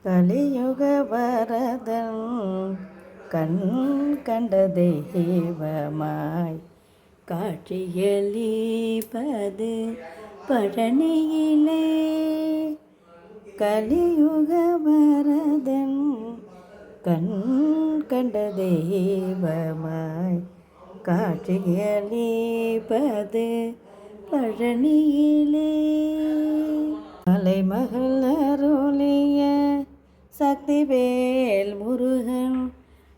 கலியுக வரதன் கண் கண்ட தெய்வமாய் காட்சியளிப்பது பழனியிலே. கலியுக வரதன் கண் கண்ட தெய்வமாய் காட்சியளிப்பது பழனியிலே. மலைமகள் அருளிய சக்திவேல் முருகன்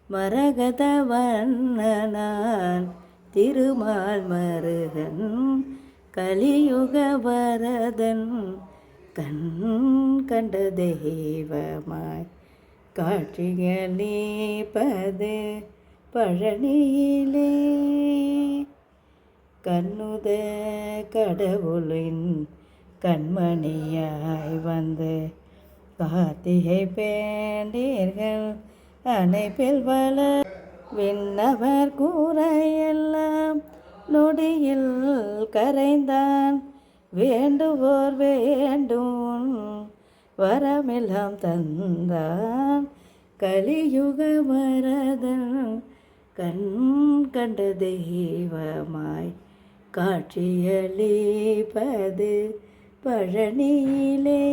மரகத வண்ணனான் திருமால் மருகன் கலியுக வரதன் கண் கண்ட தெய்வமாய் காட்சியளிப்பது பழனியிலே. கண்ணுத கடவுளின் கண்மணியாய் வந்து கார்த்திகை பேண்டீர்கள் அணைப்பில் வள விண்ணவர் கூரையெல்லாம் நொடியில் கரைந்தான். வேண்டுவோர் வேண்டும் வரமெல்லாம் தந்தான். கலியுக வரதன் கண் கண்ட தெய்வமாய் காட்சியளிப்பது பழனியிலே.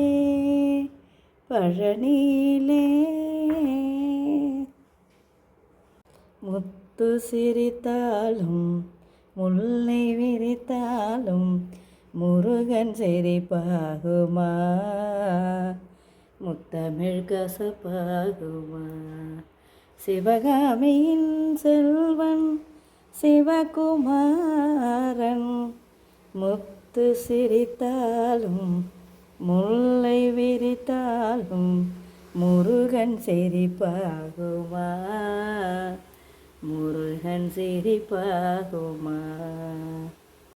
பழனியிலே முத்து சிரித்தாலும் முல்லை விரித்தாலும் முருகன் சிரிப்பாகுமா? முத்தமிழ் கசப்பாகுமா? சிவகாமியின் செல்வன் சிவகுமாரன் முத்து சிரித்தாலும் முல்லை விரித்தாலும் முருகன் சிரிப்பாகுமா? முருகன் சிரிப்பாகுமா?